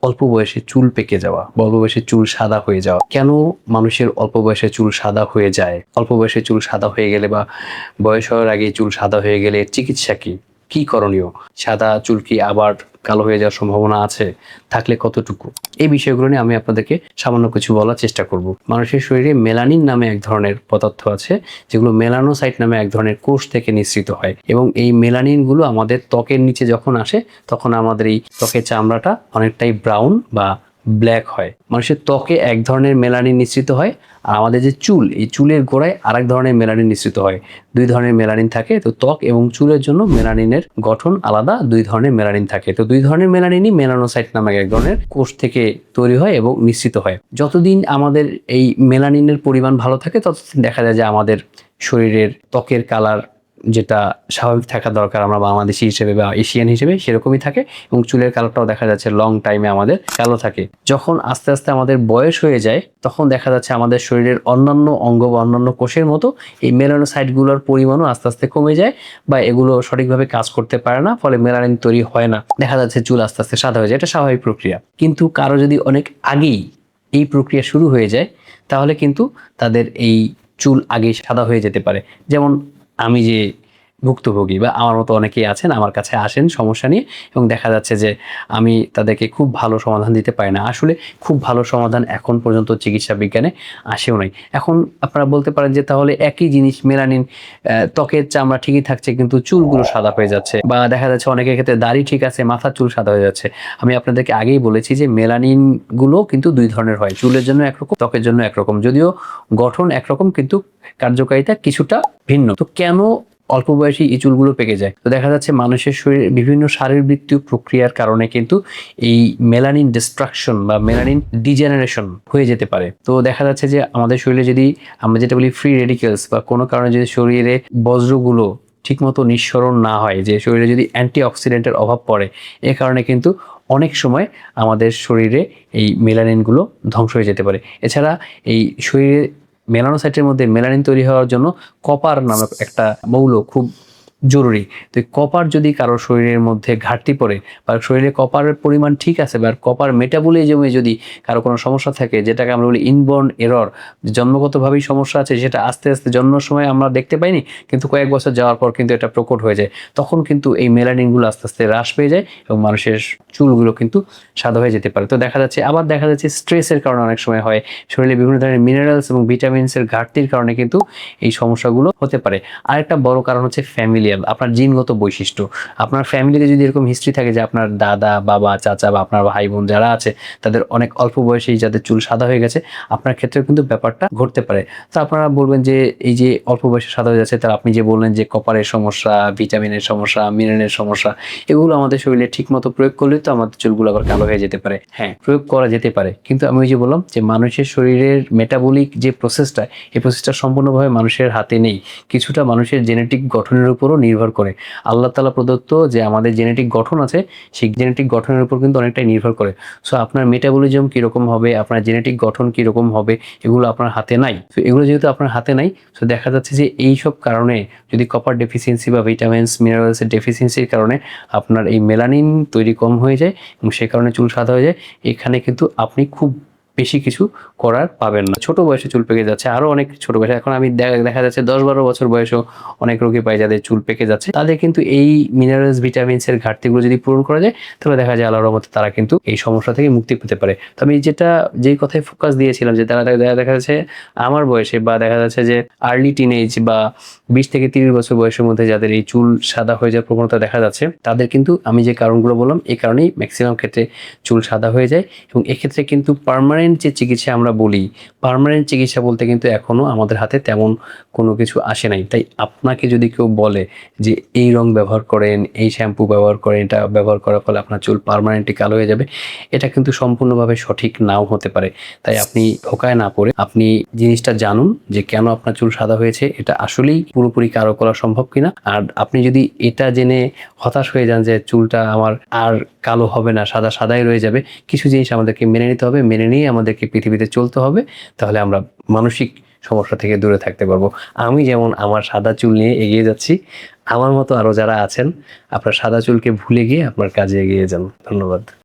অল্প বয়সে চুল পেকে যাওয়া বা অল্প বয়সে চুল সাদা হয়ে যাওয়া। কেন মানুষের অল্প বয়সে চুল সাদা হয়ে যায়? অল্প বয়সে চুল সাদা হয়ে গেলে বা বয়স হওয়ার আগে চুল সাদা হয়ে গেলে চিকিৎসা কি? কি করণীয়? সাদা চুল কি আবার কালো হয়ে যাওয়ার সম্ভাবনা আছে? থাকলে কতটুকু? এই বিষয়গুলো নিয়ে আমি আপনাদেরকে সামান্য কিছু বলার চেষ্টা করব। মানুষের শরীরে মেলানিন নামে এক ধরনের পদার্থ আছে, যেগুলো মেলানোসাইট নামে এক ধরনের কোষ থেকে নিঃসৃত হয়, এবং এই মেলানিন গুলো আমাদের ত্বকের নিচে যখন আসে তখন আমাদের এই ত্বকের চামড়াটা অনেকটাই ব্রাউন বা ব্ল্যাক হয়। মানুষের ত্বকে এক ধরনের মেলানিন নিঃসৃত হয়, আর আমাদের যে চুল, এই চুলের গোড়ায় আরেক ধরনের মেলানিন নিঃসৃত হয়। দুই ধরনের মেলানিন থাকে। তো ত্বক এবং চুলের জন্য মেলানিনের গঠন আলাদা, দুই ধরনের মেলানিন থাকে। তো দুই ধরনের মেলানিনই মেলানোসাইট নামক এক ধরনের কোষ থেকে তৈরি হয় এবং নিঃসৃত হয়। যতদিন আমাদের এই মেলানিনের পরিমাণ ভালো থাকে ততদিন দেখা যায় যে আমাদের শরীরের ত্বকের কালার যেটা স্বাভাবিক থাকা দরকার, আমরা বাংলাদেশি হিসেবে বা এশিয়ান হিসেবে সেরকমই থাকে, এবং চুলের কালারটাও দেখা যাচ্ছে লং টাইমে আমাদের কালো থাকে। যখন আস্তে আস্তে আমাদের বয়স হয়ে যায় তখন দেখা যাচ্ছে আমাদের শরীরের অন্যান্য অঙ্গ বা অন্যান্য কোষের মতো এই মেলানোসাইটগুলোর পরিমাণও আস্তে আস্তে কমে যায়, বা এগুলো সঠিকভাবে কাজ করতে পারে না, ফলে মেলানিন তৈরি হয় না। দেখা যাচ্ছে চুল আস্তে আস্তে সাদা হয়ে যায়। এটা স্বাভাবিক প্রক্রিয়া। কিন্তু কারো যদি অনেক আগেই এই প্রক্রিয়া শুরু হয়ে যায় তাহলে কিন্তু তাদের এই চুল আগেই সাদা হয়ে যেতে পারে। যেমন আমি যে ভুক্তভোগী বা আমার মতো অনেকেই আছেন, আমার কাছে আসেন সমস্যা নিয়ে, এবং দেখা যাচ্ছে যে আমি তাদেরকে খুব ভালো সমাধান দিতে পারি না। আসলে খুব ভালো সমাধান এখন পর্যন্ত চিকিৎসা বিজ্ঞানে আসেও নাই। এখন আপনারা বলতে পারেন যে তাহলে একই জিনিস মেলানিন, ত্বকের চামড়া ঠিকই থাকছে কিন্তু চুলগুলো সাদা হয়ে যাচ্ছে, বা দেখা যাচ্ছে অনেকের ক্ষেত্রে দাড়ি ঠিক আছে মাথার চুল সাদা হয়ে যাচ্ছে। আমি আপনাদেরকে আগেই বলেছি যে মেলানিন গুলো কিন্তু দুই ধরনের হয়, চুলের জন্য একরকম, ত্বকের জন্য একরকম। যদিও গঠন একরকম কিন্তু কার্যকারিতা কিছুটা ভিন্ন। তো কেন অল্প বয়সী এই চুলগুলো পেকে যায়? তো দেখা যাচ্ছে মানুষের শরীরে বিভিন্ন শারীরবৃত্তীয় প্রক্রিয়ার কারণে কিন্তু এই মেলানিন ডিস্ট্রাকশন বা মেলানিন ডিজেনারেশন হয়ে যেতে পারে। তো দেখা যাচ্ছে যে আমাদের শরীরে যদি আমরা যেটা বলি ফ্রি রেডিক্যালস, বা কোনো কারণে যদি শরীরে বজ্রগুলো ঠিকমতো নিঃসরণ না হয়, যে শরীরে যদি অ্যান্টিঅক্সিডেন্টের অভাব পড়ে, এ কারণে কিন্তু অনেক সময় আমাদের শরীরে এই মেলানিনগুলো ধ্বংস হয়ে যেতে পারে। এছাড়া এই শরীরে মেলানোসাইটের মধ্যে মেলানিন তৈরি হওয়ার জন্য কপার নামক একটা মৌল খুব জরুরি। তো কপার যদি কারো শরীরের মধ্যে ঘাটতি পড়ে, বা শরীরে কপারের পরিমাণ ঠিক আছে, বা কপার মেটাবলিজমে যদি কারো কোনো সমস্যা থাকে, যেটাকে আমরা বলি ইনবর্ন এরর, জন্মগতভাবেই সমস্যা আছে, সেটা আস্তে আস্তে জন্মের সময় আমরা দেখতে পাইনি, কিন্তু কয়েক বছর যাওয়ার পর কিন্তু এটা প্রকট হয়ে যায়, তখন কিন্তু এই মেলানিনগুলো আস্তে আস্তে হ্রাস পেয়ে যায় এবং মানুষের চুলগুলো কিন্তু সাদা হয়ে যেতে পারে। তো দেখা যাচ্ছে আবার দেখা যাচ্ছে স্ট্রেসের কারণে অনেক সময় হয়, শরীরে বিভিন্ন ধরনের মিনারেলস এবং ভিটামিনসের ঘাটতির কারণে কিন্তু এই সমস্যাগুলো হতে পারে। আরেকটা বড় কারণ হচ্ছে ফ্যামিলিয়াল, আপনার জিনগত বৈশিষ্ট্য। আপনার ফ্যামিলিতে যদি এরকম হিস্ট্রি থাকে যে আপনার দাদা, বাবা, চাচা বা আপনার ভাই বোন যারা আছে তাদের অনেক অল্প বয়সেই যাদের চুল সাদা হয়ে গেছে, আপনার ক্ষেত্রেও কিন্তু ব্যাপারটা ঘটতে পারে। তো আপনারা বলবেন যে এই যে অল্প বয়সে সাদা হয়ে যাচ্ছে, তার আপনি যে বললেন যে কপারের সমস্যা, ভিটামিনের সমস্যা, মিনারেলের সমস্যা, এগুলো আমাদের শরীরে ঠিকমতো প্রয়োগ করলে তো আমাদের চুলগুলো আবার কালো হয়ে যেতে পারে। হ্যাঁ, প্রয়োগ করা যেতে পারে, কিন্তু আমি ওই যে বললাম যে মানুষের শরীরের মেটাবলিক যে প্রসেসটা, এই প্রসেসটা সম্পূর্ণভাবে মানুষের হাতে নেই। কিছুটা মানুষের জেনেটিক গঠনের উপরও নির্ভর করে। আল্লাহ তাআলা প্রদত্ত যে আমাদের জেনেটিক গঠন আছে, সেই জেনেটিক গঠনের উপর কিন্তু অনেকটাই নির্ভর করে। সো আপনার মেটাবলিজম কিরকম হবে, আপনার জেনেটিক গঠন কিরকম হবে, এগুলো আপনার হাতে নাই। তো এগুলো যেহেতু আপনার হাতে নাই, তো দেখা যাচ্ছে যে এই সব কারণে যদি কপার ডেফিসিয়েন্সি বা ভিটামিনস মিনারেলসের ডেফিসিয়েন্সির কারণে আপনার এই মেলানিন তৈরি কম হয়ে যায় এবং সে কারণে চুল সাদা হয়ে যায়, এখানে কিন্তু আপনি খুব বেশি কিছু করার পাবেন না। ছোট বয়সে চুল পেকে যাচ্ছে, আরো অনেক ছোট বয়সে, এখন আমি দেখা যাচ্ছে 10-12 বছর বয়সেও অনেক রোগী পাই যাদের চুল পেকে যাচ্ছে। তাদের কিন্তু এই মিনারেলস ভিটামিনস এর ঘাটতিগুলো যদি পূরণ করা যায়, তাহলে দেখা যায় আল্লাহর রহমতে তারা কিন্তু এই সমস্যা থেকে মুক্তি পেতে পারে। তো আমি যেই কথায় ফোকাস দিয়েছিলাম যে তারা দেখা যাচ্ছে আমার বয়সে, বা দেখা যাচ্ছে যে আর্লি টিনেজ বা 20 থেকে 30 বছর বয়সের মধ্যে যাদের এই চুল সাদা হয়ে যাওয়ার প্রবণতা দেখা যাচ্ছে, তাদের কিন্তু আমি যে কারণগুলো বললাম এই কারণেই ম্যাক্সিমাম ক্ষেত্রে চুল সাদা হয়ে যায়। এবং এক্ষেত্রে কিন্তু পার্মানেন্ট যে চিকিৎসা আমরা বলি, পার্মানেন্ট চিকিৎসা বলতে কিন্তু এখনো আমাদের হাতে তেমন কোনো কিছু আসে নাই। তাই আপনাকে যদি কেউ বলে যে এই রং ব্যবহার করেন, এই শ্যাম্পু ব্যবহার করেন, এটা ব্যবহার করার ফলে আপনার চুল পার্মানেন্টলি কালো হয়ে যাবে, এটা কিন্তু সম্পূর্ণভাবে সঠিক নাও হতে পারে। তাই আপনি ধোকায় না পড়ে আপনি জিনিসটা জানুন যে কেন আপনার চুল সাদা হয়েছে, এটা আসলেই পুরোপুরি কারো করা সম্ভব কিনা। আর আপনি যদি এটা জেনে হতাশ হয়ে যান যে চুলটা আমার আর কালো হবে না, সাদা সাদাই রয়ে যাবে, কিছু জিনিস আমাদেরকে মেনে নিতে হবে, মেনে নিয়ে আমাদেরকে পৃথিবীতে চলতে হবে। তাহলে আমরা মানসিক সমস্যা থেকে দূরে থাকতে পারবো। আমি যেমন আমার সাদা চুল নিয়ে এগিয়ে যাচ্ছি, আমার মতো আরো যারা আছেন, আপনার সাদা চুলকে ভুলে গিয়ে আপনার কাজে এগিয়ে যান। ধন্যবাদ।